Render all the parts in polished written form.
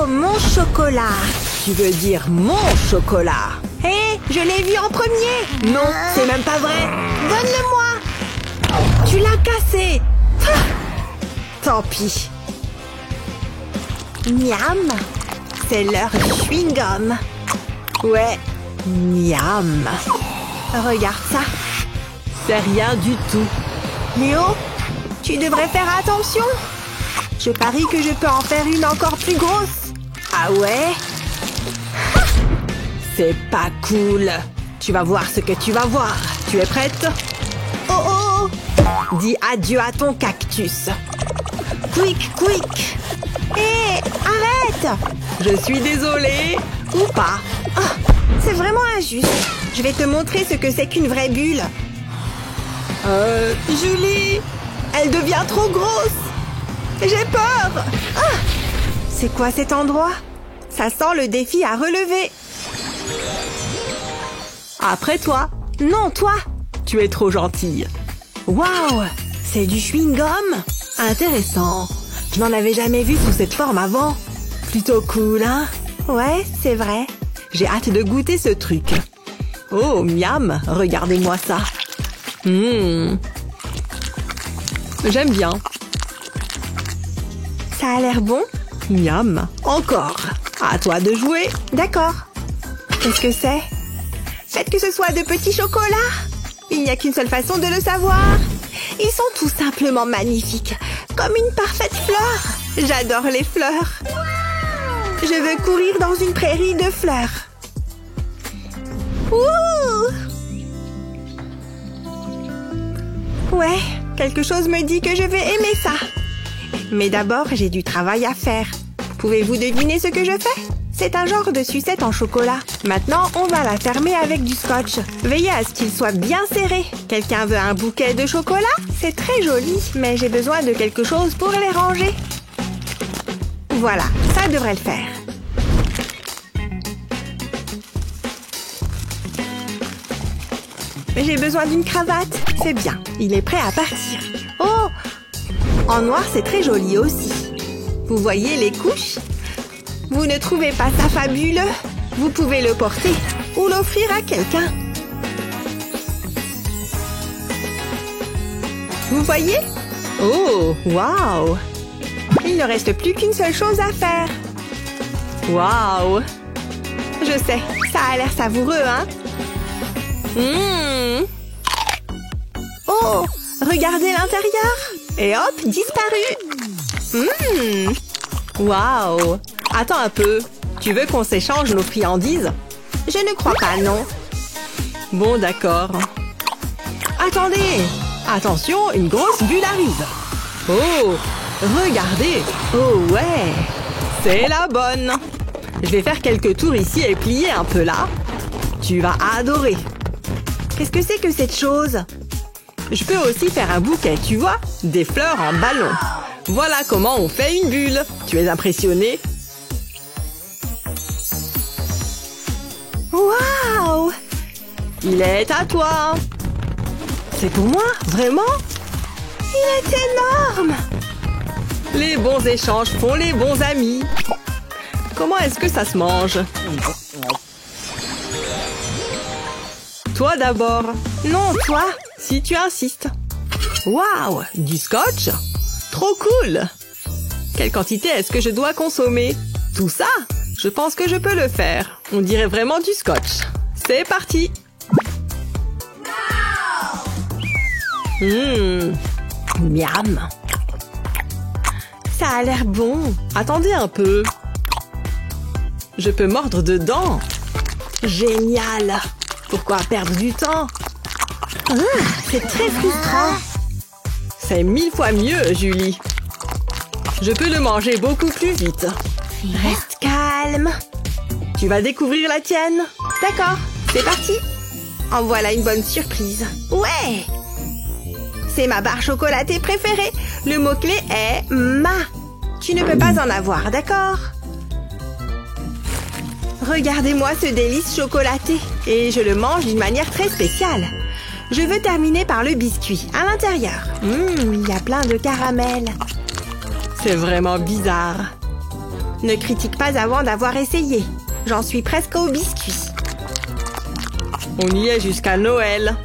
Oh, mon chocolat! Tu veux dire mon chocolat? Hé, je l'ai vu en premier! Non, c'est même pas vrai! Donne-le-moi! Tu l'as cassé! Ah, tant pis. Miam! C'est l'heure du chewing-gum. Ouais, miam! Regarde ça! C'est rien du tout. Léo, tu devrais faire attention! Je parie que je peux en faire une encore plus grosse! Ah ouais? C'est pas cool. Tu vas voir ce que tu vas voir. Tu es prête? Oh oh! Dis adieu à ton cactus. Quick, quick! Hé, arrête! Je suis désolée. Ou pas. Ah, c'est vraiment injuste. Je vais te montrer ce que c'est qu'une vraie bulle. Julie, elle devient trop grosse. J'ai peur! Ah! C'est quoi cet endroit? Ça sent le défi à relever. Après toi. Non, toi! Tu es trop gentille. Waouh! C'est du chewing-gum? Intéressant. Je n'en avais jamais vu sous cette forme avant. Plutôt cool, hein? Ouais, c'est vrai. J'ai hâte de goûter ce truc. Oh, miam! Regardez-moi ça. J'aime bien. Ça a l'air bon? Miam. Encore. À toi de jouer. D'accord. Qu'est-ce que c'est? Faites que ce soit de petits chocolats. Il n'y a qu'une seule façon de le savoir. Ils sont tout simplement magnifiques. Comme une parfaite fleur. J'adore les fleurs. Je veux courir dans une prairie de fleurs. Ouh! Ouais, quelque chose me dit que je vais aimer ça. Mais d'abord, j'ai du travail à faire. Pouvez-vous deviner ce que je fais? C'est un genre de sucette en chocolat. Maintenant, on va la fermer avec du scotch. Veillez à ce qu'il soit bien serré. Quelqu'un veut un bouquet de chocolat? C'est très joli, mais j'ai besoin de quelque chose pour les ranger. Voilà, ça devrait le faire. Mais j'ai besoin d'une cravate. C'est bien, il est prêt à partir. Oh! En noir, c'est très joli aussi. Vous voyez les couches? Vous ne trouvez pas ça fabuleux? Vous pouvez le porter ou l'offrir à quelqu'un. Vous voyez? Oh, waouh! Il ne reste plus qu'une seule chose à faire. Waouh! Je sais, ça a l'air savoureux, hein? Oh! Regardez l'intérieur! Et hop, disparu! Waouh! Attends un peu. Tu veux qu'on s'échange nos friandises? Je ne crois pas, non. Bon, d'accord. Attendez! Attention, une grosse bulle arrive. Oh! Regardez! Oh ouais! C'est la bonne! Je vais faire quelques tours ici et plier un peu là. Tu vas adorer. Qu'est-ce que c'est que cette chose? Je peux aussi faire un bouquet, tu vois? Des fleurs en ballon. Voilà comment on fait une bulle. Tu es impressionné? Waouh! Il est à toi. C'est pour moi? Vraiment? Il est énorme! Les bons échanges font les bons amis. Comment est-ce que ça se mange? Toi d'abord. Non, toi. Si tu insistes. Waouh! Du scotch? Trop cool! Quelle quantité est-ce que je dois consommer? Tout ça? Je pense que je peux le faire. On dirait vraiment du scotch. C'est parti! Miam! Ça a l'air bon. Attendez un peu. Je peux mordre dedans. Génial! Pourquoi perdre du temps? C'est très frustrant. C'est 1000 fois mieux, Julie. Je peux le manger beaucoup plus vite. Reste calme. Tu vas découvrir la tienne. D'accord, c'est parti. En voilà une bonne surprise. Ouais! C'est ma barre chocolatée préférée. Le mot-clé est « ma ». Tu ne peux pas en avoir, d'accord? Regardez-moi ce délice chocolaté. Et je le mange d'une manière très spéciale. Je veux terminer par le biscuit, à l'intérieur. Il y a plein de caramel. C'est vraiment bizarre. Ne critique pas avant d'avoir essayé. J'en suis presque au biscuit. On y est jusqu'à Noël.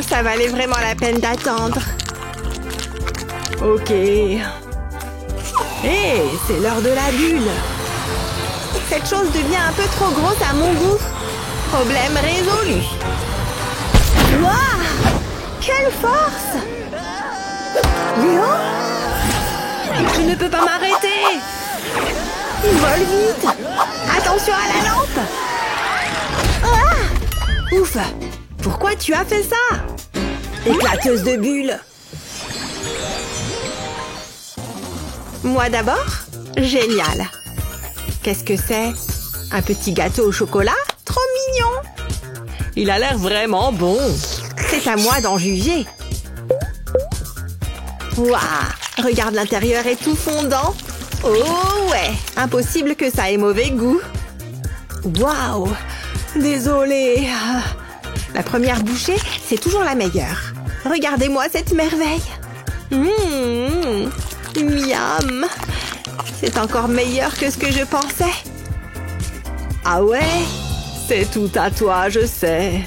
Ça valait vraiment la peine d'attendre. Ok. Hé, c'est l'heure de la bulle. Cette chose devient un peu trop grosse à mon goût. Problème résolu. Waouh! Quelle force! Léo? Je ne peux pas m'arrêter. Il vole vite. Attention à la lampe. Ah! Ouf! Pourquoi tu as fait ça? Éclateuse de bulles. Moi d'abord? Génial. Qu'est-ce que c'est? Un petit gâteau au chocolat? Trop mignon. Il a l'air vraiment bon. C'est à moi d'en juger. Waouh! Regarde, l'intérieur est tout fondant. Oh ouais! Impossible que ça ait mauvais goût. Waouh! Désolée. La première bouchée, c'est toujours la meilleure. Regardez-moi cette merveille. Miam! C'est encore meilleur que ce que je pensais. Ah ouais? C'est tout à toi, je sais.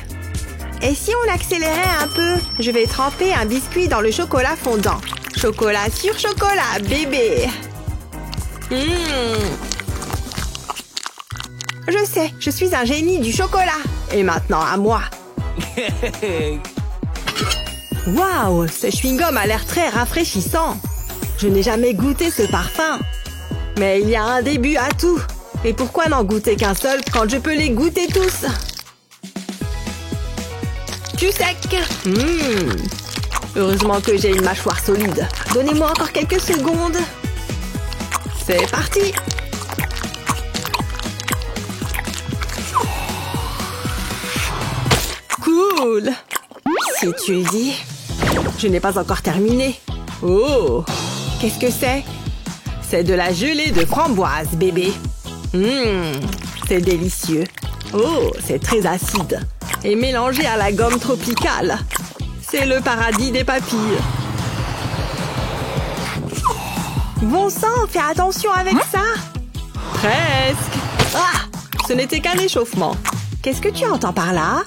Et si on accélérait un peu? Je vais tremper un biscuit dans le chocolat fondant. Chocolat sur chocolat, bébé. Je sais, je suis un génie du chocolat. Et maintenant, à moi. Waouh, ce chewing-gum a l'air très rafraîchissant. Je n'ai jamais goûté ce parfum. Mais il y a un début à tout. Et pourquoi n'en goûter qu'un seul quand je peux les goûter tous? Tu sec. Heureusement que j'ai une mâchoire solide. Donnez-moi encore quelques secondes. C'est parti. Cool. Si tu le dis. Je n'ai pas encore terminé. Oh! Qu'est-ce que c'est? C'est de la gelée de framboise, bébé. C'est délicieux. Oh, c'est très acide. Et mélangé à la gomme tropicale. C'est le paradis des papilles. Bon sang, fais attention avec ça. Presque. Ah! Ce n'était qu'un échauffement. Qu'est-ce que tu entends par là?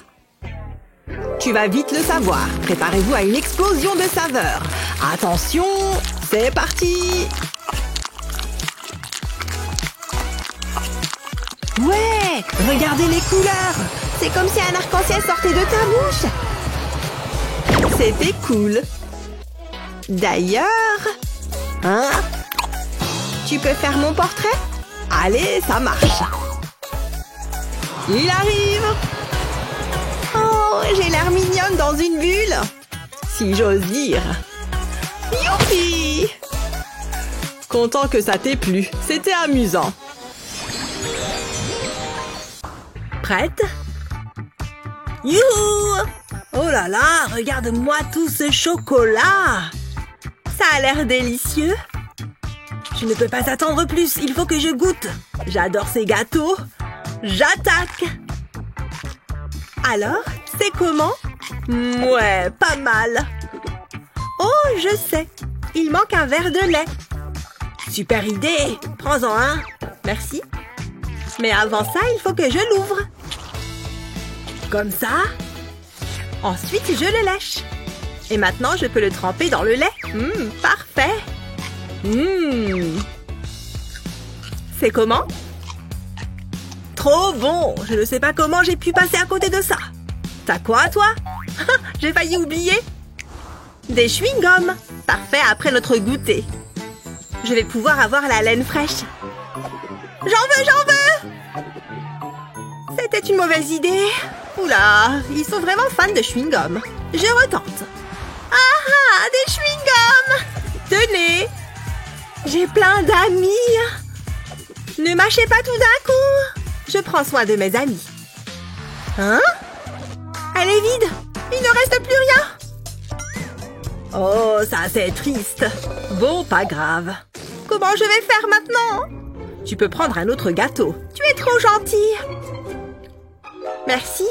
Tu vas vite le savoir. Préparez-vous à une explosion de saveurs. Attention, c'est parti. Ouais, regardez les couleurs. C'est comme si un arc-en-ciel sortait de ta bouche. C'était cool. D'ailleurs... Hein? Tu peux faire mon portrait? Allez, ça marche. Il arrive. Oh, j'ai l'air mignonne dans une bulle. Si j'ose dire. Youpi! Content que ça t'ait plu. C'était amusant. Prête? Youhou! Oh là là, regarde-moi tout ce chocolat! Ça a l'air délicieux. Je ne peux pas attendre plus, il faut que je goûte. J'adore ces gâteaux. J'attaque! Alors, c'est comment? Ouais, pas mal. Oh, je sais. Il manque un verre de lait. Super idée. Prends-en un. Merci. Mais avant ça, il faut que je l'ouvre. Comme ça. Ensuite, je le lèche. Et maintenant, je peux le tremper dans le lait. Parfait. C'est comment? Trop bon. Je ne sais pas comment j'ai pu passer à côté de ça. T'as quoi, toi? J'ai failli oublier. Des chewing-gums. Parfait après notre goûter. Je vais pouvoir avoir la laine fraîche. J'en veux! C'était une mauvaise idée. Oula, ils sont vraiment fans de chewing-gum. Je retente. Ah, des chewing-gums! Tenez! J'ai plein d'amis. Ne mâchez pas tout d'un coup. Je prends soin de mes amis. Hein? Elle est vide. Il ne reste plus rien. Oh, ça c'est triste. Bon, pas grave. Comment je vais faire maintenant? Tu peux prendre un autre gâteau. Tu es trop gentil. Merci.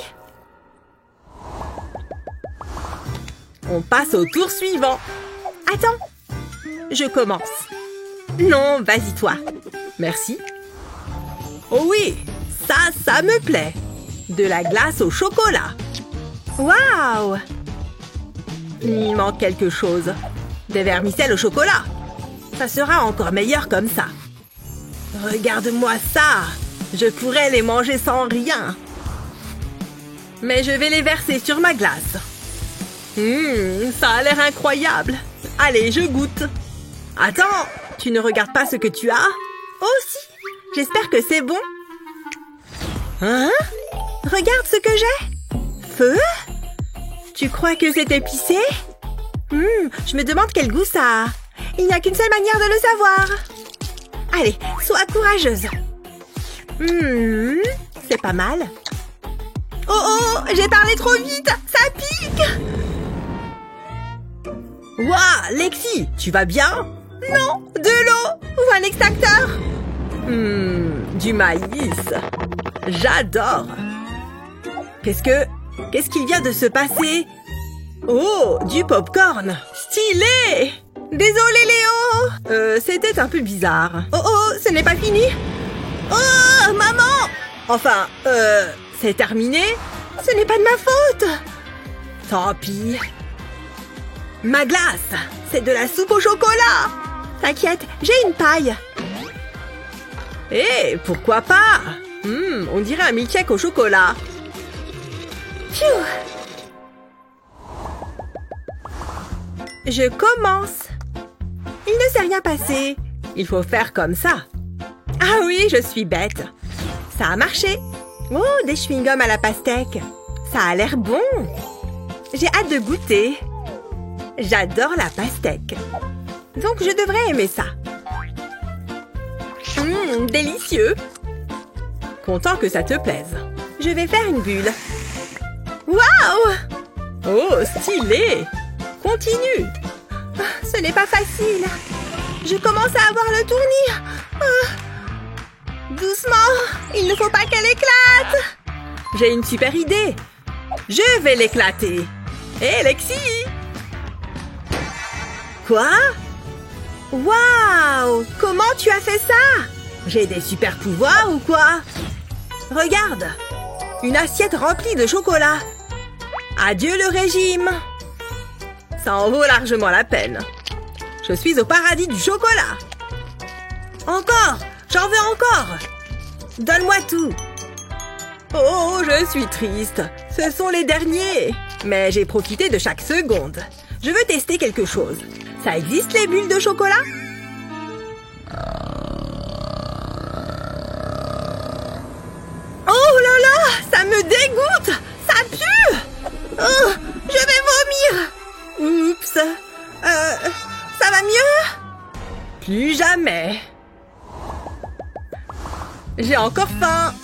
On passe au tour suivant. Attends. Je commence. Non, vas-y toi. Merci. Oh oui, ça me plaît. De la glace au chocolat. Waouh! Il manque quelque chose. Des vermicelles au chocolat. Ça sera encore meilleur comme ça. Regarde-moi ça. Je pourrais les manger sans rien. Mais je vais les verser sur ma glace. Ça a l'air incroyable. Allez, je goûte. Attends, tu ne regardes pas ce que tu as? Oh si! J'espère que c'est bon. Hein? Regarde ce que j'ai. Feu? Tu crois que c'est épicé? Je me demande quel goût ça a. Il n'y a qu'une seule manière de le savoir. Allez, sois courageuse. C'est pas mal. Oh, j'ai parlé trop vite. Ça pique. Ouah, Lexi, tu vas bien? Non, de l'eau ou un extracteur. Du maïs. J'adore. Qu'est-ce qu'il vient de se passer? Oh, du popcorn. Stylé. Désolée, Léo. C'était un peu bizarre. Oh, ce n'est pas fini. Oh, maman. Enfin, c'est terminé? Ce n'est pas de ma faute. Tant pis. Ma glace, c'est de la soupe au chocolat. T'inquiète, j'ai une paille. Pourquoi pas? On dirait un milkshake au chocolat. Pfiou. Je commence. Il ne s'est rien passé. Il faut faire comme ça. Ah oui, je suis bête. Ça a marché. Oh, des chewing-gums à la pastèque. Ça a l'air bon. J'ai hâte de goûter. J'adore la pastèque. Donc je devrais aimer ça. Délicieux. Content que ça te plaise. Je vais faire une bulle. Waouh! Oh, stylé! Continue. Ce n'est pas facile. Je commence à avoir le tournis. Doucement, il ne faut pas qu'elle éclate. J'ai une super idée. Je vais l'éclater. Hé, Lexi! Quoi? Waouh! Comment tu as fait ça? J'ai des super pouvoirs ou quoi? Regarde! Une assiette remplie de chocolat. Adieu le régime. Ça en vaut largement la peine. Je suis au paradis du chocolat. Encore! J'en veux encore! Donne-moi tout! Oh, je suis triste. Ce sont les derniers. Mais j'ai profité de chaque seconde. Je veux tester quelque chose. Ça existe les bulles de chocolat? Oh là là! Ça me dégoûte! Ça pue! Oh, je vais vomir! Oups! Ça va mieux? Plus jamais. J'ai encore faim.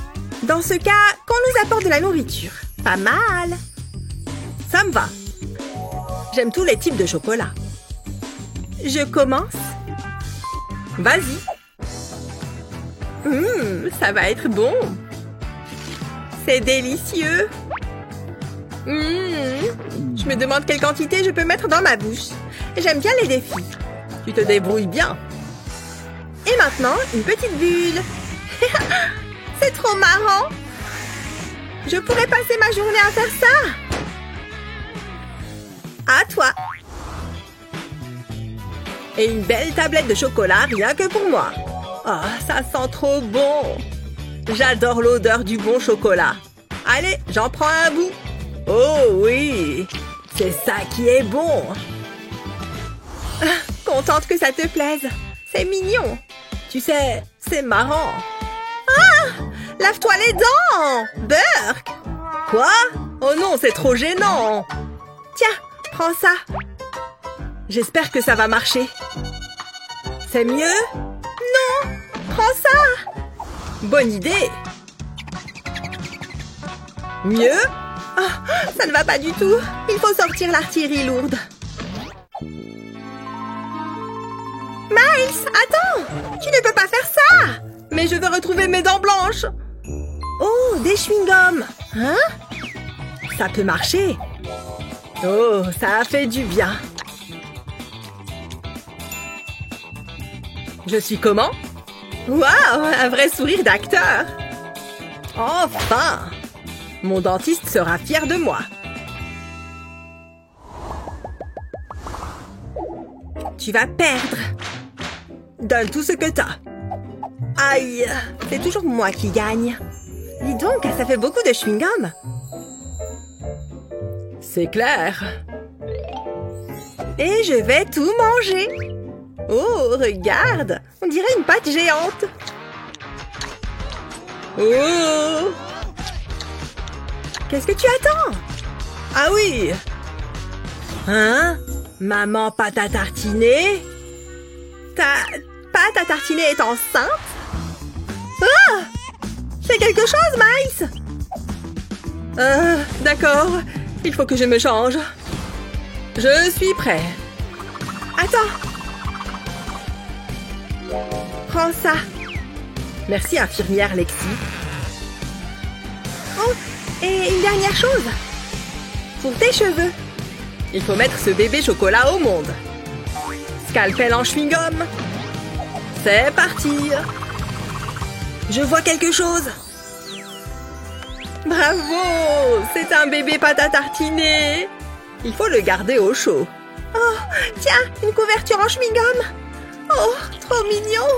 Dans ce cas, qu'on nous apporte de la nourriture. Pas mal. Ça me va. J'aime tous les types de chocolat. Je commence. Vas-y. Ça va être bon. C'est délicieux. Je me demande quelle quantité je peux mettre dans ma bouche. J'aime bien les défis. Tu te débrouilles bien. Et maintenant, une petite bulle. C'est trop marrant. Je pourrais passer ma journée à faire ça. À toi. Et une belle tablette de chocolat rien que pour moi. Oh, ça sent trop bon. J'adore l'odeur du bon chocolat. Allez, j'en prends un bout. Oh oui, c'est ça qui est bon. Contente que ça te plaise. C'est mignon. Tu sais, c'est marrant. Ah! Lave-toi les dents! Burk! Quoi? Oh non, c'est trop gênant. Tiens, prends ça. J'espère que ça va marcher. C'est mieux? Non! Prends ça! Bonne idée. Mieux? Oh, ça ne va pas du tout. Il faut sortir l'artillerie lourde. Miles, attends! Tu ne peux pas faire ça! Mais je veux retrouver mes dents blanches. Oh, des chewing-gums. Hein? Ça peut marcher. Oh, ça a fait du bien. Je suis comment? Waouh, un vrai sourire d'acteur. Enfin! Mon dentiste sera fier de moi. Tu vas perdre. Donne tout ce que t'as. Aïe, c'est toujours moi qui gagne. Dis donc, ça fait beaucoup de chewing-gum. C'est clair. Et je vais tout manger. Oh, regarde, on dirait une pâte géante. Oh! Qu'est-ce que tu attends? Ah oui! Hein? Maman pâte à tartiner? Ta pâte à tartiner est enceinte? Ah! Fais quelque chose, Maïs! D'accord. Il faut que je me change. Je suis prêt. Attends. Prends ça. Merci, infirmière Lexi. Oh, et une dernière chose. Pour tes cheveux. Il faut mettre ce bébé chocolat au monde. Scalpel en chewing-gum. C'est parti. Je vois quelque chose. Bravo! C'est un bébé pâte à tartiner. Il faut le garder au chaud. Oh, tiens, une couverture en chewing-gum. Oh, trop mignon.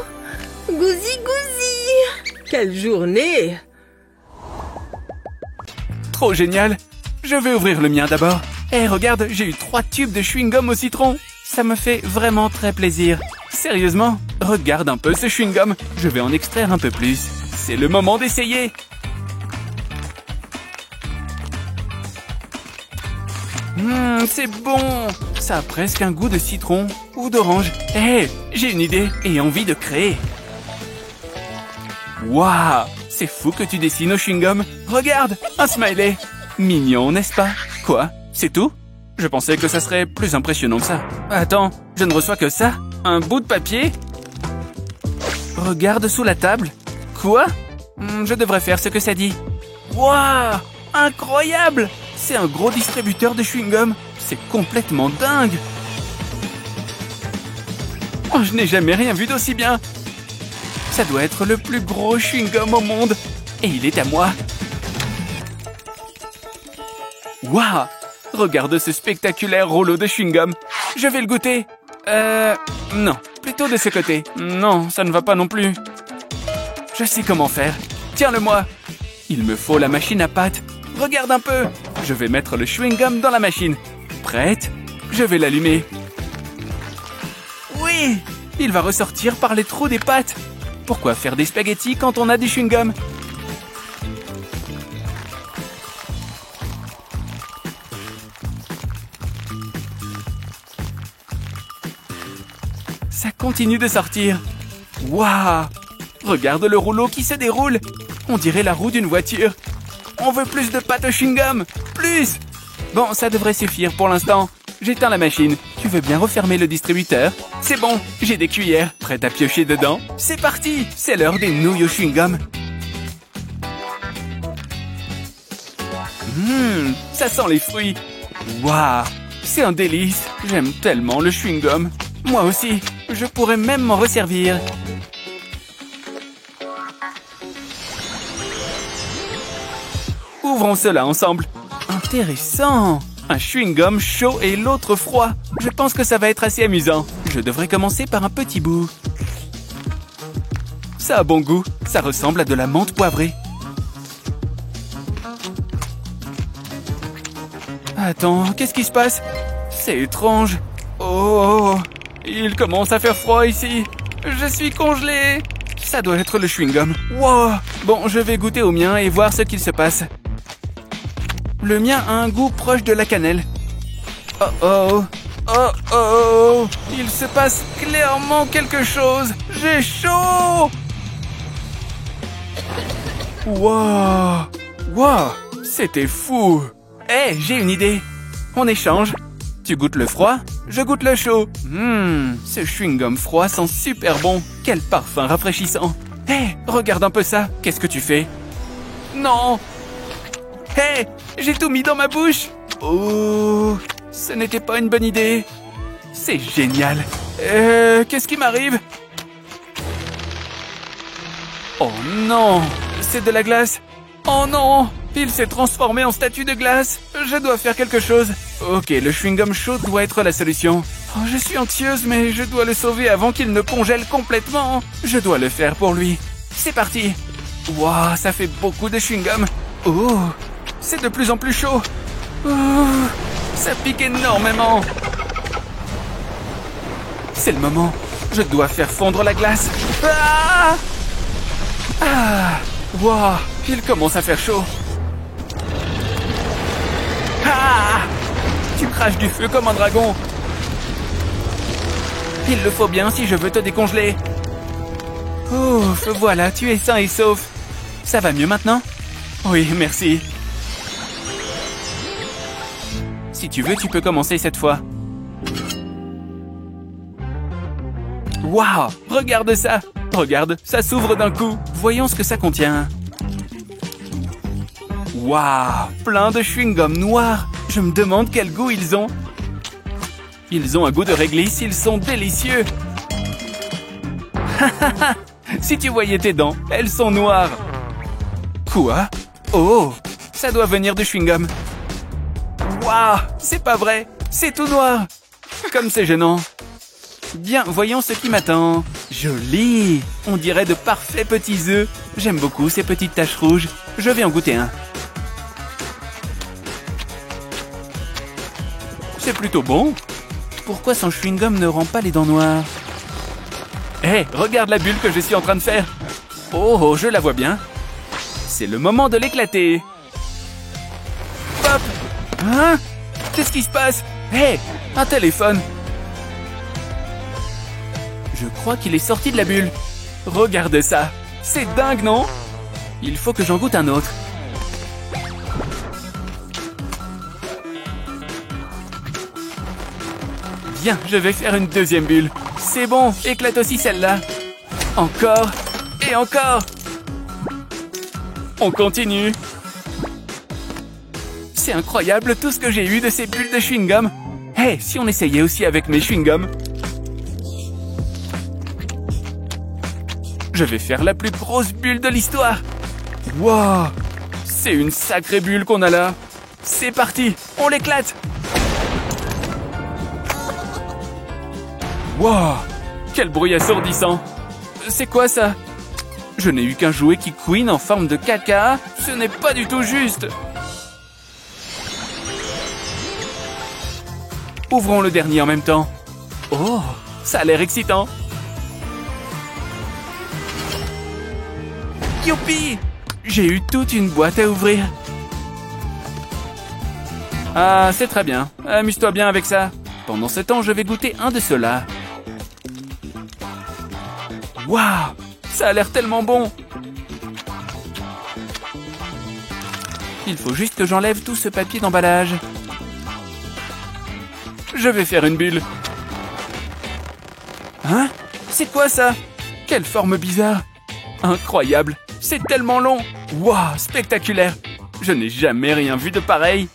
Gousi, gousi. Quelle journée! Trop génial! Je vais ouvrir le mien d'abord. Eh, regarde, j'ai eu 3 tubes de chewing-gum au citron. Ça me fait vraiment très plaisir. Sérieusement, regarde un peu ce chewing-gum. Je vais en extraire un peu plus. C'est le moment d'essayer. C'est bon. Ça a presque un goût de citron ou d'orange. Eh, j'ai une idée et envie de créer. Waouh! C'est fou que tu dessines au chewing-gum. Regarde, un smiley. Mignon, n'est-ce pas? Quoi? C'est tout? Je pensais que ça serait plus impressionnant que ça. Attends, je ne reçois que ça? Un bout de papier? Regarde sous la table. Quoi? Je devrais faire ce que ça dit. Waouh! Incroyable! C'est un gros distributeur de chewing-gum. C'est complètement dingue. Oh, je n'ai jamais rien vu d'aussi bien. Ça doit être le plus gros chewing-gum au monde. Et il est à moi. Waouh! Regarde ce spectaculaire rouleau de chewing-gum. Je vais le goûter. Non. Plutôt de ce côté. Non, ça ne va pas non plus. Je sais comment faire. Tiens-le-moi. Il me faut la machine à pâte. Regarde un peu. Je vais mettre le chewing-gum dans la machine. Prête? Je vais l'allumer. Oui! Il va ressortir par les trous des pâtes. Pourquoi faire des spaghettis quand on a du chewing-gum? Ça continue de sortir. Waouh! Regarde le rouleau qui se déroule. On dirait la roue d'une voiture. On veut plus de pâte au chewing-gum. Plus! Bon, ça devrait suffire pour l'instant. J'éteins la machine. Tu veux bien refermer le distributeur? C'est bon, j'ai des cuillères prêtes à piocher dedans. C'est parti! C'est l'heure des nouilles au chewing-gum. Ça sent les fruits. Waouh! C'est un délice. J'aime tellement le chewing-gum. Moi aussi, je pourrais même m'en resservir. Ouvrons cela ensemble. Intéressant. Un chewing-gum chaud et l'autre froid. Je pense que ça va être assez amusant. Je devrais commencer par un petit bout. Ça a bon goût. Ça ressemble à de la menthe poivrée. Attends, qu'est-ce qui se passe? C'est étrange. Oh, il commence à faire froid ici. Je suis congelé. Ça doit être le chewing-gum. Wow. Bon, je vais goûter au mien et voir ce qu'il se passe. Le mien a un goût proche de la cannelle. Oh oh. Oh oh. Il se passe clairement quelque chose. J'ai chaud. Wow. Wow. C'était fou. Hé, j'ai une idée. On échange. Tu goûtes le froid, je goûte le chaud. Ce chewing-gum froid sent super bon. Quel parfum rafraîchissant. Hé, regarde un peu ça. Qu'est-ce que tu fais? Non. Hé, j'ai tout mis dans ma bouche. Oh, ce n'était pas une bonne idée. C'est génial. Qu'est-ce qui m'arrive? Oh non, c'est de la glace. Oh non, il s'est transformé en statue de glace. Je dois faire quelque chose. Ok, le chewing-gum chaud doit être la solution. Oh, je suis anxieuse, mais je dois le sauver avant qu'il ne congèle complètement. Je dois le faire pour lui. C'est parti. Waouh, ça fait beaucoup de chewing-gum. Oh, c'est de plus en plus chaud. Oh, ça pique énormément. C'est le moment. Je dois faire fondre la glace. Ah! Ah! Waouh, il commence à faire chaud. Ah! Tu craches du feu comme un dragon. Il le faut bien si je veux te décongeler. Ouf, voilà, tu es sain et sauf. Ça va mieux maintenant? Oui, merci. Si tu veux, tu peux commencer cette fois. Waouh, regarde ça. Regarde, ça s'ouvre d'un coup. Voyons ce que ça contient. Waouh, plein de chewing-gum noirs. Je me demande quel goût ils ont. Ils ont un goût de réglisse, ils sont délicieux. Si tu voyais tes dents, elles sont noires. Quoi? Oh, ça doit venir du chewing-gum. Waouh, c'est pas vrai, c'est tout noir. Comme c'est gênant. Bien, voyons ce qui m'attend. Joli, on dirait de parfaits petits œufs. J'aime beaucoup ces petites taches rouges. Je vais en goûter un. C'est plutôt bon. Pourquoi son chewing-gum ne rend pas les dents noires? Hé, regarde la bulle que je suis en train de faire. Oh, je la vois bien. C'est le moment de l'éclater. Hop! Hein? Qu'est-ce qui se passe? Hé, un téléphone. Je crois qu'il est sorti de la bulle. Regarde ça. C'est dingue, non? Il faut que j'en goûte un autre. Bien, je vais faire une deuxième bulle. C'est bon, éclate aussi celle-là. Encore et encore. On continue. C'est incroyable tout ce que j'ai eu de ces bulles de chewing-gum. Hé, si on essayait aussi avec mes chewing-gums? Je vais faire la plus grosse bulle de l'histoire. Wow, c'est une sacrée bulle qu'on a là. C'est parti, on l'éclate. Wow, quel bruit assourdissant. C'est quoi ça? Je n'ai eu qu'un jouet qui couine en forme de caca. Ce n'est pas du tout juste. Ouvrons le dernier en même temps. Oh, ça a l'air excitant. Youpi! J'ai eu toute une boîte à ouvrir. Ah, c'est très bien. Amuse-toi bien avec ça. Pendant ce temps, je vais goûter un de ceux-là. Waouh! Ça a l'air tellement bon! Il faut juste que j'enlève tout ce papier d'emballage. Je vais faire une bulle. Hein? C'est quoi ça? Quelle forme bizarre! Incroyable! C'est tellement long! Waouh! Spectaculaire! Je n'ai jamais rien vu de pareil.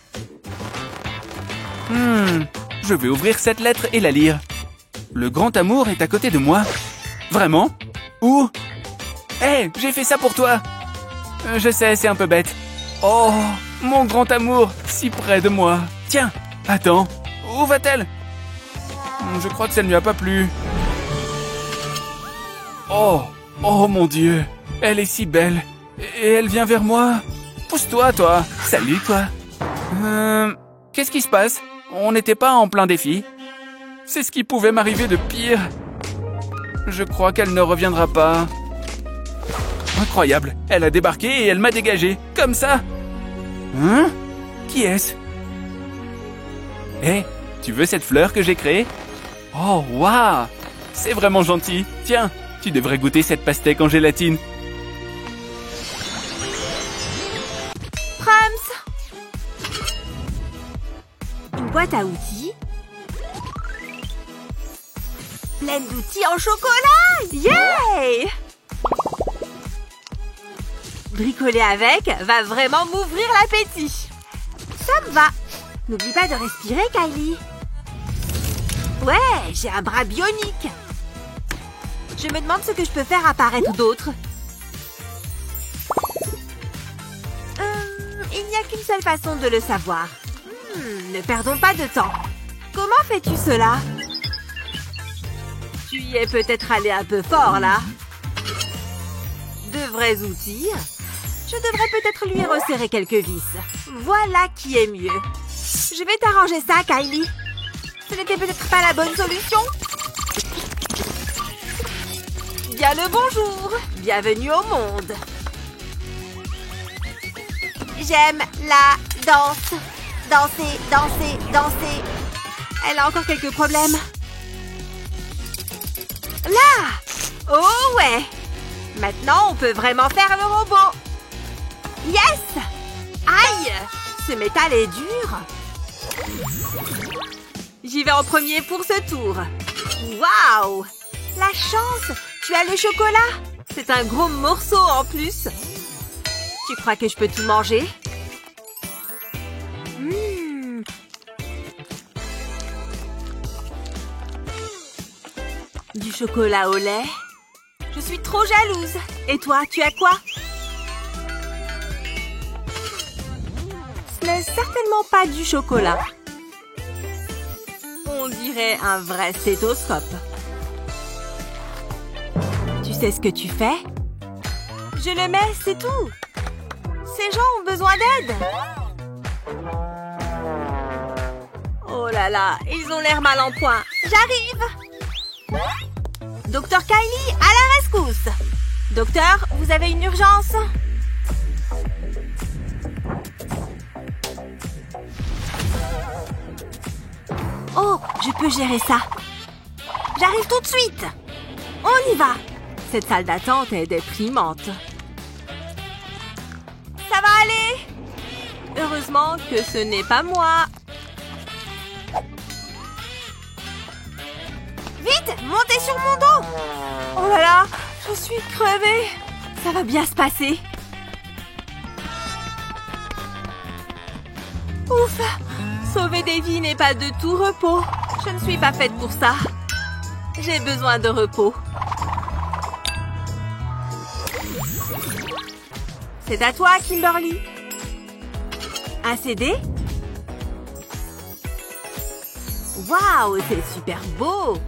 Je vais ouvrir cette lettre et la lire. Le grand amour est à côté de moi. Vraiment? Où? Hé, j'ai fait ça pour toi. Je sais, c'est un peu bête. Oh, mon grand amour, si près de moi. Tiens, attends, où va-t-elle? Je crois que ça ne lui a pas plu. Oh, oh mon Dieu, elle est si belle. Et elle vient vers moi. Pousse-toi, toi. Salut, toi. Qu'est-ce qui se passe? On n'était pas en plein défi. C'est ce qui pouvait m'arriver de pire. Je crois qu'elle ne reviendra pas. Incroyable, elle a débarqué et elle m'a dégagé, comme ça. Hein? Qui est-ce? Hé, tu veux cette fleur que j'ai créée? Oh, waouh! C'est vraiment gentil. Tiens, tu devrais goûter cette pastèque en gélatine. Prams! Une boîte à outils. Pleine d'outils en chocolat! Yay! Bricoler avec va vraiment m'ouvrir l'appétit. Ça me va. N'oublie pas de respirer, Kylie. Ouais, j'ai un bras bionique. Je me demande ce que je peux faire apparaître d'autre. a qu'une seule façon de le savoir. Ne perdons pas de temps. Comment fais-tu cela? Tu y es peut-être allé un peu fort, là. De vrais outils. Je devrais peut-être lui resserrer quelques vis. Voilà qui est mieux. Je vais t'arranger ça, Kylie. Ce n'était peut-être pas la bonne solution. Bien le bonjour. Bienvenue au monde. J'aime la danse. Danser, danser, danser. Elle a encore quelques problèmes. Là! Oh ouais! Maintenant, on peut vraiment faire le robot. Yes! Aïe! Ce métal est dur. J'y vais en premier pour ce tour. Waouh! La chance! Tu as le chocolat! C'est un gros morceau en plus. Tu crois que je peux tout manger? Du chocolat au lait? Je suis trop jalouse. Et toi, tu as quoi? Ce n'est certainement pas du chocolat. On dirait un vrai stéthoscope. Tu sais ce que tu fais? Je le mets, c'est tout. Ces gens ont besoin d'aide. Oh là là, ils ont l'air mal en point. J'arrive. Docteur Kylie, à la rescousse. Docteur, vous avez une urgence? Oh, je peux gérer ça. J'arrive tout de suite. On y va. Cette salle d'attente est déprimante. Ça va aller? Heureusement que ce n'est pas moi. Vite, montez sur mon dos. Oh là là, je suis crevée. Ça va bien se passer. Ouf, sauver des vies n'est pas de tout repos. Je ne suis pas faite pour ça. J'ai besoin de repos. C'est à toi, Kimberly. Un CD? Waouh, c'est super beau.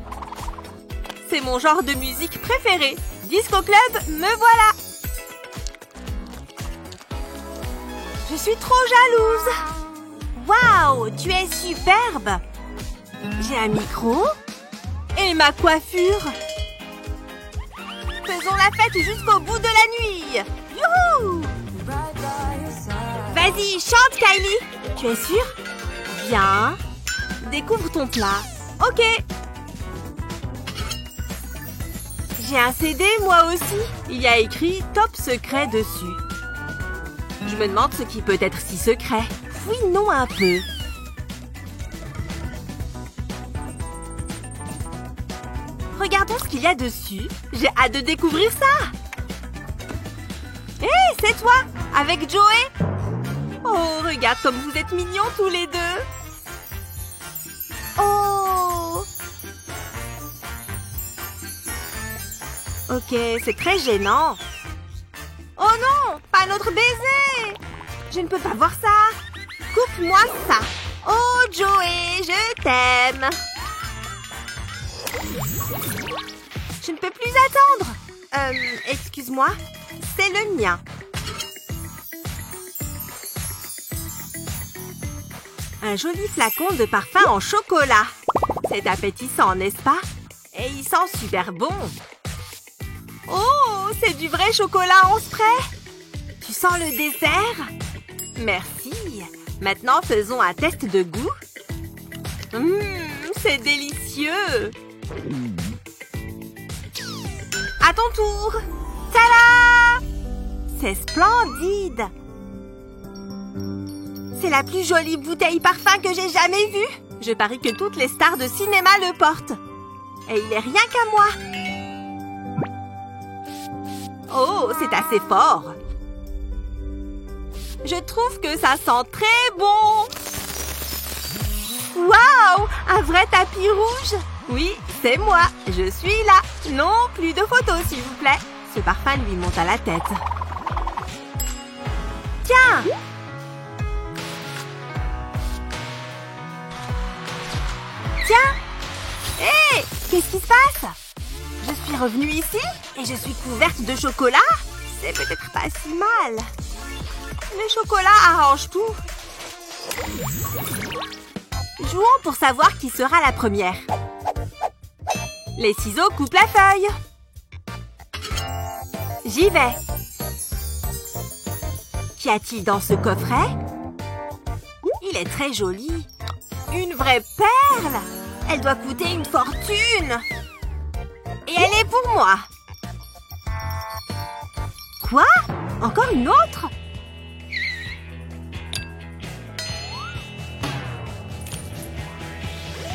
C'est mon genre de musique préféré. Disco Club, me voilà. Je suis trop jalouse. Waouh, tu es superbe. J'ai un micro et ma coiffure. Faisons la fête jusqu'au bout de la nuit. Youhou! Vas-y, chante, Kylie. Tu es sûre? Bien. Découvre ton plat. Ok. J'ai un CD, moi aussi. Il y a écrit « Top secret » dessus. Je me demande ce qui peut être si secret. Fouinons un peu. Regardons ce qu'il y a dessus. J'ai hâte de découvrir ça. Hé, c'est toi, avec Joey. Oh, regarde comme vous êtes mignons tous les deux. Oh. Ok, c'est très gênant. Oh non, pas notre baiser. Je ne peux pas voir ça. Coupe-moi ça. Oh, Joey, je t'aime. Je ne peux plus attendre. Excuse-moi, c'est le mien. Un joli flacon de parfum en chocolat. C'est appétissant, n'est-ce pas? Et il sent super bon. Oh, c'est du vrai chocolat en spray. Tu sens le dessert? Merci. Maintenant, faisons un test de goût. C'est délicieux. À ton tour. Tada! C'est splendide. C'est la plus jolie bouteille parfum que j'ai jamais vue. Je parie que toutes les stars de cinéma le portent. Et il est rien qu'à moi. Oh, c'est assez fort. Je trouve que ça sent très bon. Waouh! Un vrai tapis rouge. Oui, c'est moi. Je suis là. Non, plus de photos, s'il vous plaît. Ce parfum lui monte à la tête. Tiens! Tiens! Hé! Qu'est-ce qui se passe? Je suis revenue ici et je suis couverte de chocolat? C'est peut-être pas si mal. Le chocolat arrange tout. Jouons pour savoir qui sera la première. Les ciseaux coupent la feuille. J'y vais. Qu'y a-t-il dans ce coffret? Il est très joli. Une vraie perle! Elle doit coûter une fortune! Et elle est pour moi! Quoi? Encore une autre?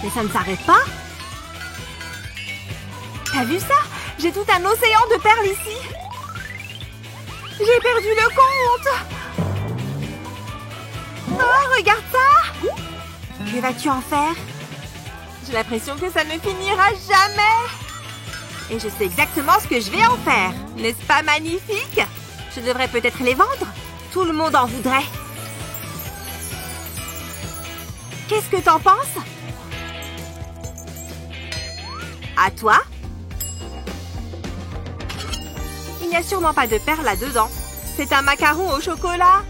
Mais ça ne s'arrête pas? T'as vu ça? J'ai tout un océan de perles ici! J'ai perdu le compte! Oh, regarde ça! Que vas-tu en faire? J'ai l'impression que ça ne finira jamais! Et je sais exactement ce que je vais en faire! N'est-ce pas magnifique? Je devrais peut-être les vendre? Tout le monde en voudrait! Qu'est-ce que t'en penses? À toi? Il n'y a sûrement pas de perles là-dedans. C'est un macaron au chocolat.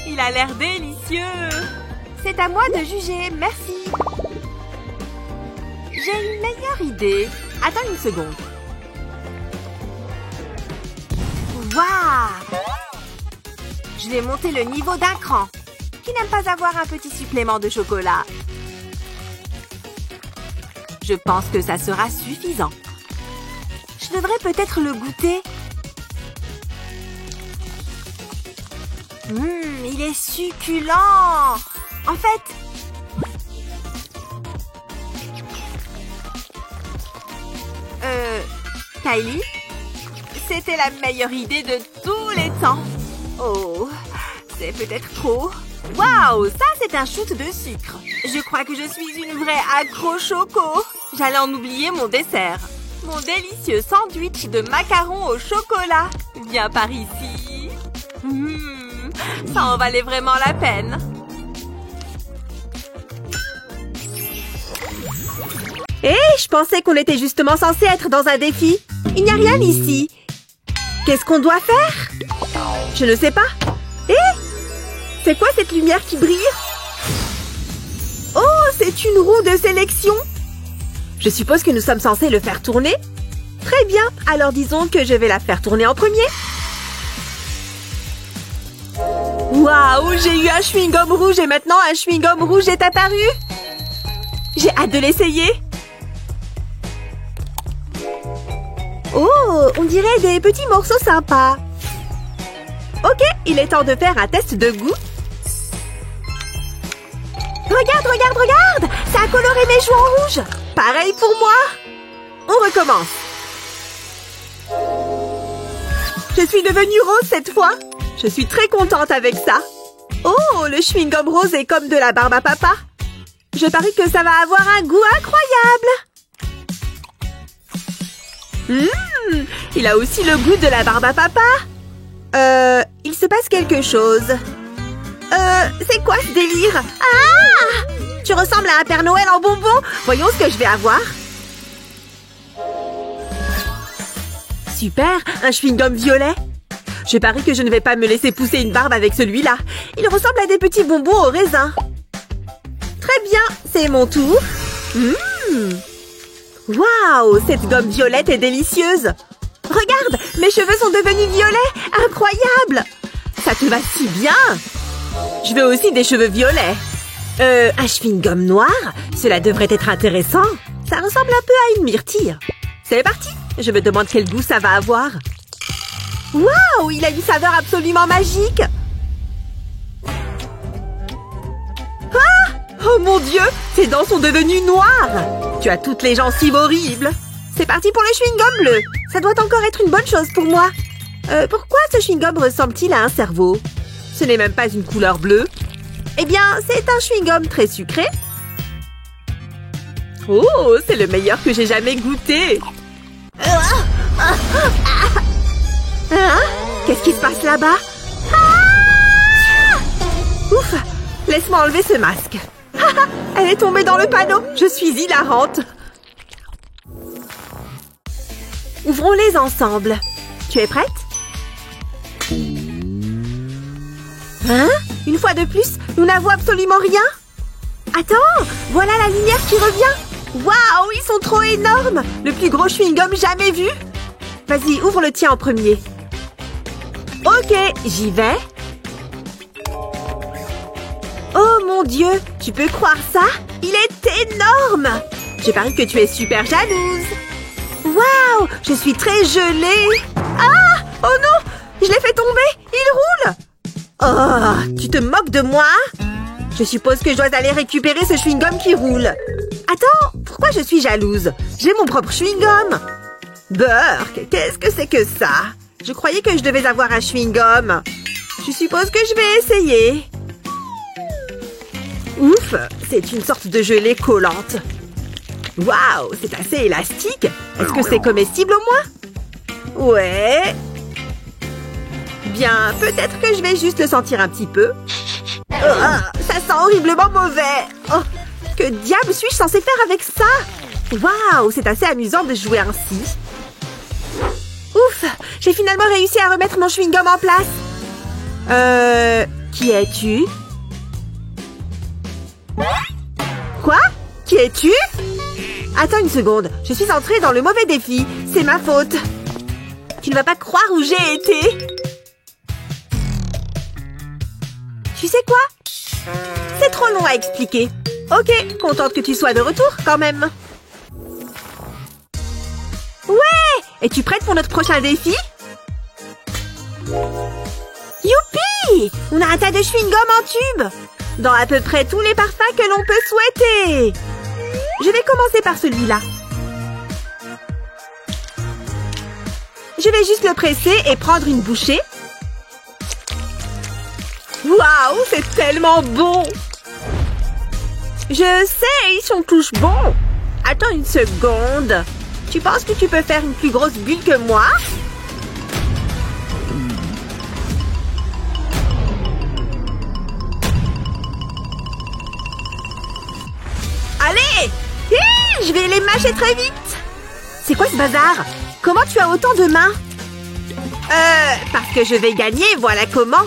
Il a l'air délicieux. C'est à moi de juger, merci. J'ai une meilleure idée. Attends une seconde. Waouh! Je vais monter le niveau d'un cran. Qui n'aime pas avoir un petit supplément de chocolat? Je pense que ça sera suffisant. Je devrais peut-être le goûter. Il est succulent. En fait... Kylie, c'était la meilleure idée de tous les temps. Oh, c'est peut-être trop. Waouh, ça c'est un shoot de sucre. Je crois que je suis une vraie accro-choco. J'allais en oublier mon dessert. Mon délicieux sandwich de macarons au chocolat. Viens par ici. Ça en valait vraiment la peine. Hé, je pensais qu'on était justement censé être dans un défi. Il n'y a rien ici. Qu'est-ce qu'on doit faire? Je ne sais pas. Hé! C'est quoi cette lumière qui brille? Oh, c'est une roue de sélection. Je suppose que nous sommes censés le faire tourner. Très bien, alors disons que je vais la faire tourner en premier. Waouh, j'ai eu un chewing-gum rouge et maintenant un chewing-gum rouge est apparu. J'ai hâte de l'essayer. Oh, on dirait des petits morceaux sympas. Ok, il est temps de faire un test de goût. Regarde, regarde, regarde! Ça a coloré mes joues en rouge. Pareil pour moi. On recommence. Je suis devenue rose cette fois. Je suis très contente avec ça. Oh, le chewing-gum rose est comme de la barbe à papa. Je parie que ça va avoir un goût incroyable. Il a aussi le goût de la barbe à papa. Il se passe quelque chose. C'est quoi ce délire? Ah! Tu ressembles à un Père Noël en bonbons. Voyons ce que je vais avoir. Super, un chewing-gum violet. Je parie que je ne vais pas me laisser pousser une barbe avec celui-là. Il ressemble à des petits bonbons au raisin. Très bien, c'est mon tour. Waouh, cette gomme violette est délicieuse. Regarde, mes cheveux sont devenus violets. Incroyable. Ça te va si bien. Je veux aussi des cheveux violets. Un chewing-gum noir? Cela devrait être intéressant. Ça ressemble un peu à une myrtille. C'est parti. Je me demande quel goût ça va avoir. Waouh, il a une saveur absolument magique. Ah! Oh mon Dieu, ses dents sont devenues noires. Tu as toutes les gencives horribles. C'est parti pour le chewing-gum bleu. Ça doit encore être une bonne chose pour moi. Pourquoi ce chewing-gum ressemble-t-il à un cerveau? Ce n'est même pas une couleur bleue. Eh bien, c'est un chewing-gum très sucré. Oh, c'est le meilleur que j'ai jamais goûté. Hein? Qu'est-ce qui se passe là-bas? Ah! Ouf! Laisse-moi enlever ce masque. Ah! Elle est tombée dans le panneau. Je suis hilarante. Ouvrons-les ensemble. Tu es prête? Hein? Une fois de plus, nous n'avons absolument rien. Attends, voilà la lumière qui revient. Waouh, ils sont trop énormes. Le plus gros chewing-gum jamais vu. Vas-y, ouvre le tien en premier. Ok, j'y vais. Oh mon Dieu, tu peux croire ça? Il est énorme. Je parie que tu es super jalouse. Waouh, je suis très gelée. Ah, oh non, je l'ai fait tomber. Il roule. Oh, tu te moques de moi? Je suppose que je dois aller récupérer ce chewing-gum qui roule. Attends, pourquoi je suis jalouse? J'ai mon propre chewing-gum. Burk, qu'est-ce que c'est que ça? Je croyais que je devais avoir un chewing-gum. Je suppose que je vais essayer. Ouf, c'est une sorte de gelée collante. Waouh, c'est assez élastique. Est-ce que c'est comestible au moins? Ouais. Bien, peut-être que je vais juste le sentir un petit peu. Ça sent horriblement mauvais. Oh, que diable suis-je censée faire avec ça? Waouh, c'est assez amusant de jouer ainsi. Ouf, j'ai finalement réussi à remettre mon chewing-gum en place. Qui es-tu? Quoi? Qui es-tu? Attends une seconde, je suis entrée dans le mauvais défi. C'est ma faute. Tu ne vas pas croire où j'ai été. Tu sais quoi? C'est trop long à expliquer. Ok, contente que tu sois de retour quand même. Ouais! Es-tu prête pour notre prochain défi? Youpi! On a un tas de chewing-gum en tube. Dans à peu près tous les parfums que l'on peut souhaiter. Je vais commencer par celui-là. Je vais juste le presser et prendre une bouchée. Waouh, c'est tellement bon! Je sais, ils sont tous bons. Attends une seconde. Tu penses que tu peux faire une plus grosse bulle que moi? Allez! Je vais les mâcher très vite. C'est quoi ce bazar? Comment tu as autant de mains? Parce que je vais gagner, voilà comment.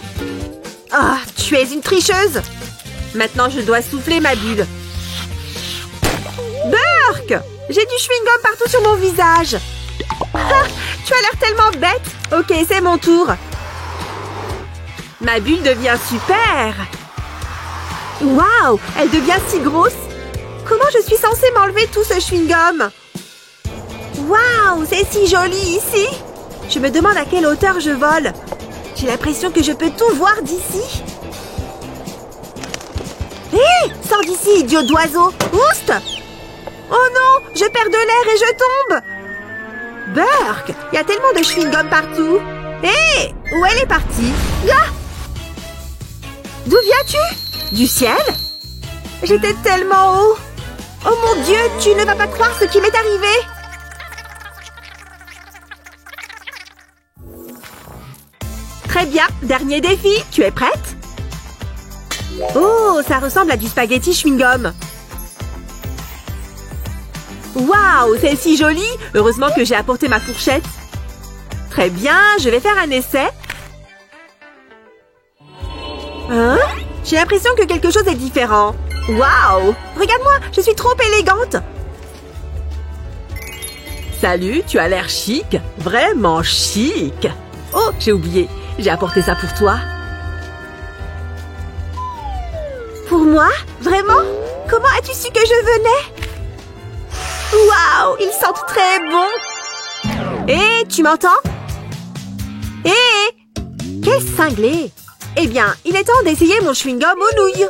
Ah, tu es une tricheuse. Maintenant, je dois souffler ma bulle. Burk! J'ai du chewing-gum partout sur mon visage. Tu as l'air tellement bête. Ok, c'est mon tour. Ma bulle devient super. Waouh, elle devient si grosse. Comment je suis censée m'enlever tout ce chewing-gum? Waouh, c'est si joli ici. Je me demande à quelle hauteur je vole. J'ai l'impression que je peux tout voir d'ici. Hé, sors d'ici, idiot d'oiseau. Oust! Oh non, je perds de l'air et je tombe. Burk, il y a tellement de chewing-gum partout. Hé, où elle est partie? Là! D'où viens-tu? Du ciel? J'étais tellement haut. Oh mon Dieu, tu ne vas pas croire ce qui m'est arrivé. Très bien, dernier défi. Tu es prête? Oh, ça ressemble à du spaghetti chewing-gum. Waouh, c'est si joli. Heureusement que j'ai apporté ma fourchette. Très bien, je vais faire un essai. Hein? J'ai l'impression que quelque chose est différent. Waouh! Regarde-moi, je suis trop élégante. Salut, tu as l'air chic. Vraiment chic. Oh, j'ai oublié. J'ai apporté ça pour toi. Pour moi? Vraiment? Comment as-tu su que je venais? Waouh! Ils sentent très bon. Hé, tu m'entends? Hé! Qu'est-ce cinglé? Eh bien, il est temps d'essayer mon chewing-gum aux nouilles.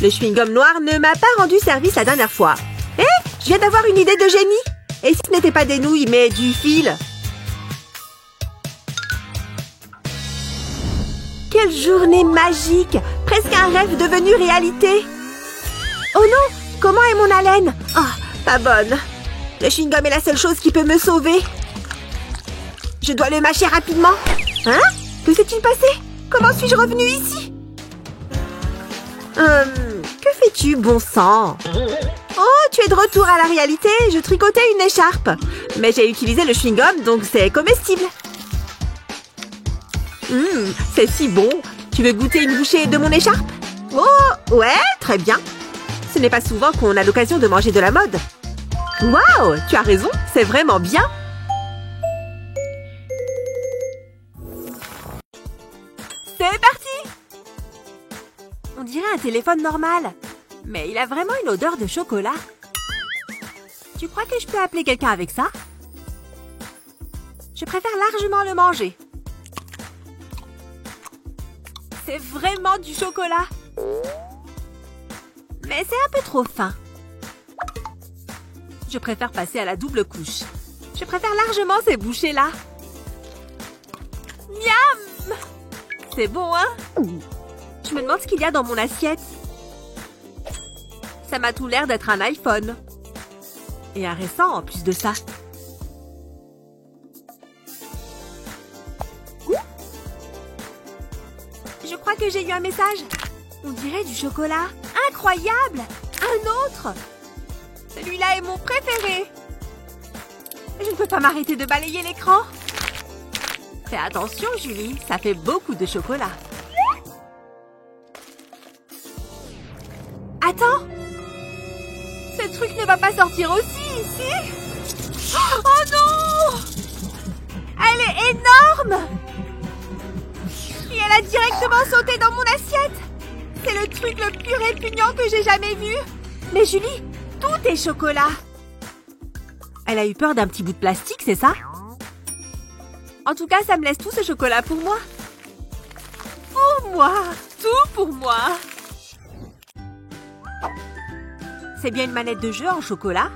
Le chewing-gum noir ne m'a pas rendu service la dernière fois. Hé, je viens d'avoir une idée de génie. Et si ce n'était pas des nouilles, mais du fil? Quelle journée magique! Presque un rêve devenu réalité. Oh non! Comment est mon haleine? Oh, pas bonne. Le chewing-gum est la seule chose qui peut me sauver. Je dois le mâcher rapidement. Hein? Que s'est-il passé? Comment suis-je revenue ici? Que fais-tu, bon sang? Oh, tu es de retour à la réalité. Je tricotais une écharpe. Mais j'ai utilisé le chewing-gum, donc c'est comestible. C'est si bon. Tu veux goûter une bouchée de mon écharpe? Oh, ouais, très bien. Ce n'est pas souvent qu'on a l'occasion de manger de la mode. Waouh, tu as raison, c'est vraiment bien. C'est parti! On dirait un téléphone normal. Mais il a vraiment une odeur de chocolat. Tu crois que je peux appeler quelqu'un avec ça? Je préfère largement le manger. C'est vraiment du chocolat. Mais c'est un peu trop fin. Je préfère passer à la double couche. Je préfère largement ces bouchées-là. Miam! C'est bon, hein? Je me demande ce qu'il y a dans mon assiette. Ça m'a tout l'air d'être un iPhone. Et un récent en plus de ça. Je crois que j'ai eu un message. On dirait du chocolat. Incroyable! Un autre! Celui-là est mon préféré. Je ne peux pas m'arrêter de balayer l'écran. Fais attention, Julie. Ça fait beaucoup de chocolat. Attends! Ce truc ne va pas sortir aussi, ici? Oh non! Elle est énorme! Et elle a directement sauté dans mon assiette! C'est le truc le plus répugnant que j'ai jamais vu! Mais Julie, tout est chocolat! Elle a eu peur d'un petit bout de plastique, c'est ça? En tout cas, ça me laisse tout ce chocolat pour moi. Pour moi! Tout pour moi! C'est bien une manette de jeu en chocolat?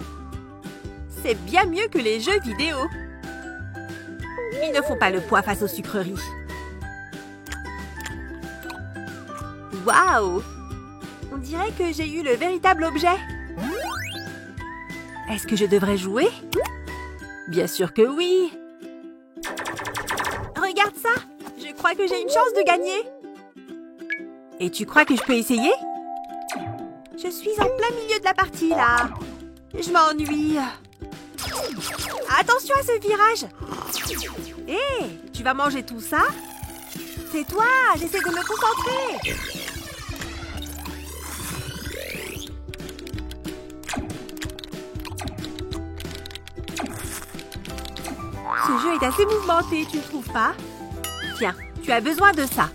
C'est bien mieux que les jeux vidéo. Ils ne font pas le poids face aux sucreries. Waouh! On dirait que j'ai eu le véritable objet. Est-ce que je devrais jouer? Bien sûr que oui! Regarde ça! Je crois que j'ai une chance de gagner. Et tu crois que je peux essayer? Je suis en plein milieu de la partie, là. Je m'ennuie. Attention à ce virage. Hé, tu vas manger tout ça? C'est toi, j'essaie de me concentrer. Ce jeu est assez mouvementé, tu ne trouves pas? Tiens, tu as besoin de ça.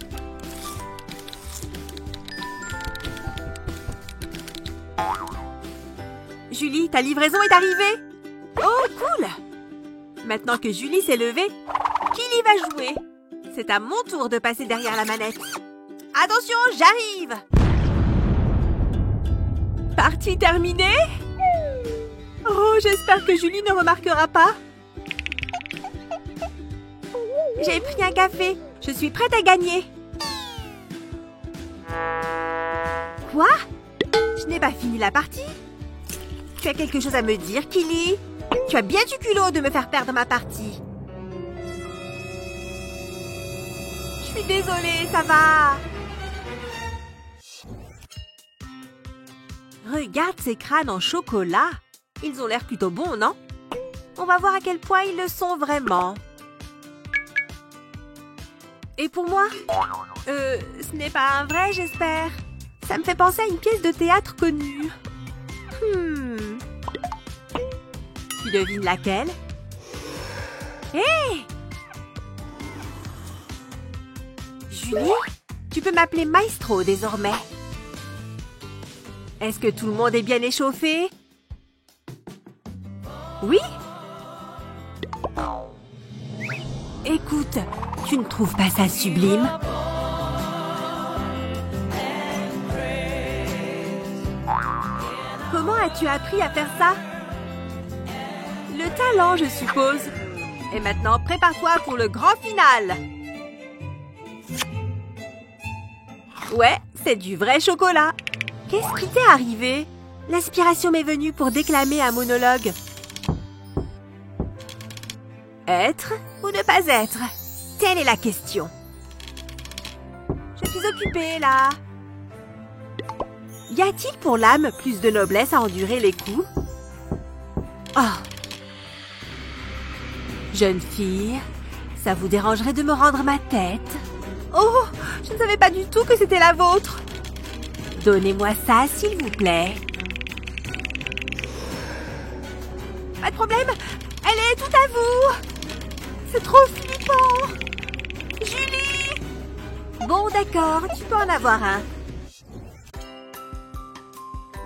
Julie, ta livraison est arrivée. Oh, cool! Maintenant que Julie s'est levée, qui y va jouer? C'est à mon tour de passer derrière la manette. Attention, j'arrive! Partie terminée? Oh, j'espère que Julie ne remarquera pas. J'ai pris un café. Je suis prête à gagner. Quoi? Je n'ai pas fini la partie. Tu as quelque chose à me dire, Kili? Tu as bien du culot de me faire perdre ma partie. Je suis désolée, ça va. Regarde ces crânes en chocolat. Ils ont l'air plutôt bons, non? On va voir à quel point ils le sont vraiment. Et pour moi? Ce n'est pas un vrai, j'espère. Ça me fait penser à une pièce de théâtre connue. Tu devines laquelle? Hé! Julie, tu peux m'appeler Maestro désormais. Est-ce que tout le monde est bien échauffé? Oui? Écoute, tu ne trouves pas ça sublime? Comment as-tu appris à faire ça? Le talent, je suppose. Et maintenant, prépare-toi pour le grand final. Ouais, c'est du vrai chocolat. Qu'est-ce qui t'est arrivé? L'inspiration m'est venue pour déclamer un monologue. Être ou ne pas être? Telle est la question. Je suis occupée, là. Y a-t-il pour l'âme plus de noblesse à endurer les coups? Oh! Jeune fille, ça vous dérangerait de me rendre ma tête? Oh, je ne savais pas du tout que c'était la vôtre. Donnez-moi ça, s'il vous plaît. Pas de problème, elle est tout à vous. C'est trop flippant. Julie! Bon, d'accord, tu peux en avoir un.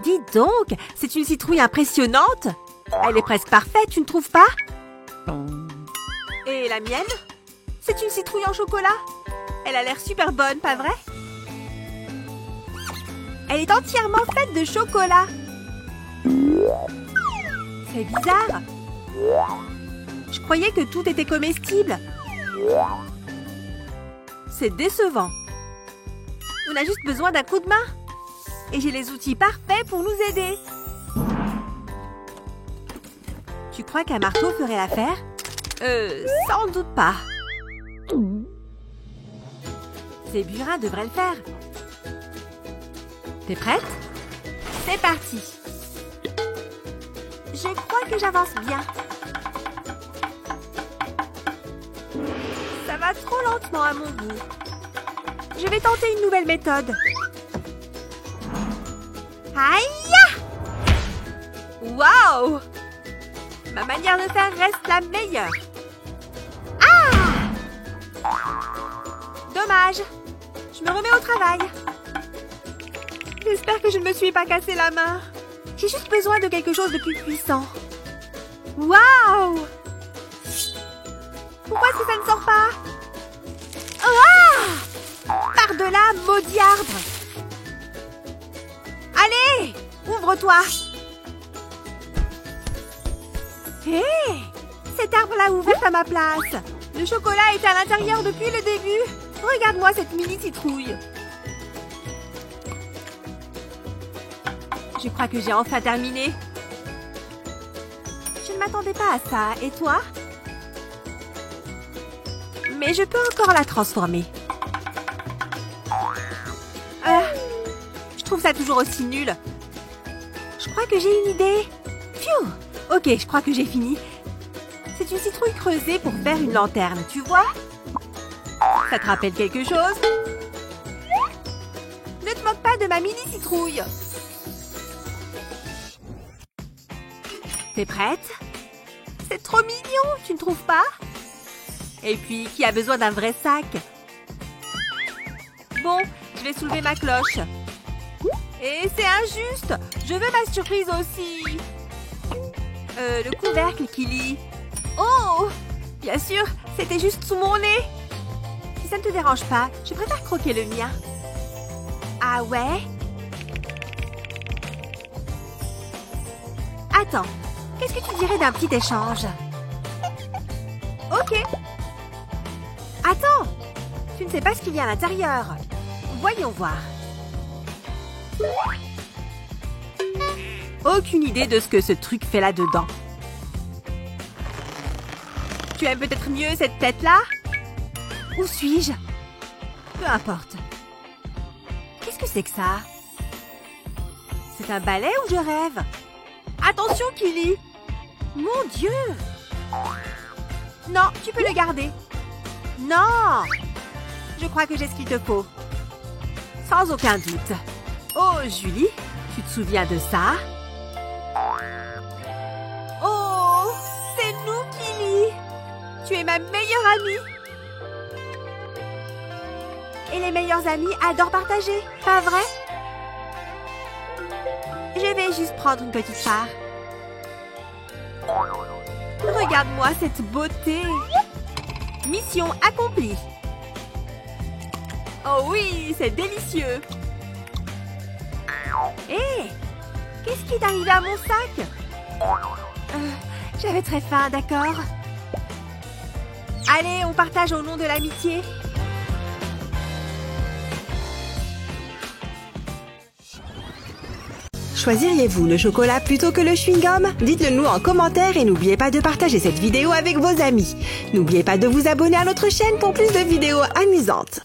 Dis donc, c'est une citrouille impressionnante. Elle est presque parfaite, tu ne trouves pas? Et la mienne? C'est une citrouille en chocolat. Elle a l'air super bonne, pas vrai? Elle est entièrement faite de chocolat. C'est bizarre. Je croyais que tout était comestible. C'est décevant. On a juste besoin d'un coup de main. Et j'ai les outils parfaits pour nous aider. Tu crois qu'un marteau ferait l'affaire? Sans doute pas. Ces burins devraient le faire. T'es prête? C'est parti. Je crois que j'avance bien. Ça va trop lentement à mon goût. Je vais tenter une nouvelle méthode. Aïe! Waouh! Ma manière de faire reste la meilleure. Ah! Dommage. Je me remets au travail. J'espère que je ne me suis pas cassé la main. J'ai juste besoin de quelque chose de plus puissant. Waouh! Pourquoi est-ce que ça ne sort pas? Ah! Par-delà, maudit arbre! Allez! Ouvre-toi! Hé! Cet arbre l'a ouverte à ma place. Le chocolat est à l'intérieur depuis le début. Regarde-moi cette mini citrouille. Je crois que j'ai enfin terminé. Je ne m'attendais pas à ça. Et toi? Mais je peux encore la transformer. Je trouve ça toujours aussi nul. Je crois que j'ai une idée. Pfiou! Ok, je crois que j'ai fini. C'est une citrouille creusée pour faire une lanterne, tu vois? Ça te rappelle quelque chose? Ne te moque pas de ma mini citrouille. T'es prête? C'est trop mignon, tu ne trouves pas? Et puis, qui a besoin d'un vrai sac? Bon, je vais soulever ma cloche. Et c'est injuste. Je veux ma surprise aussi. Le couvercle, Kili. Oh! Bien sûr, c'était juste sous mon nez. Si ça ne te dérange pas, je préfère croquer le mien. Ah ouais? Attends, qu'est-ce que tu dirais d'un petit échange? Ok. Attends, tu ne sais pas ce qu'il y a à l'intérieur. Voyons voir. Aucune idée de ce que ce truc fait là-dedans. Tu aimes peut-être mieux cette tête-là? Où suis-je? Peu importe. Qu'est-ce que c'est que ça? C'est un balai ou je rêve? Attention, Kili! Mon Dieu! Non, tu peux le garder. Non! Je crois que j'ai ce qu'il te faut. Sans aucun doute. Oh, Julie, tu te souviens de ça? Oh! C'est nous, Kili! Tu es ma meilleure amie! Et les meilleurs amis adorent partager, pas vrai? Je vais juste prendre une petite part. Regarde-moi cette beauté! Mission accomplie! Oh oui, c'est délicieux! Hé! Qu'est-ce qui est arrivé à mon sac? J'avais très faim, d'accord? Allez, on partage au nom de l'amitié. Choisiriez-vous le chocolat plutôt que le chewing-gum? Dites-le nous en commentaire et n'oubliez pas de partager cette vidéo avec vos amis. N'oubliez pas de vous abonner à notre chaîne pour plus de vidéos amusantes.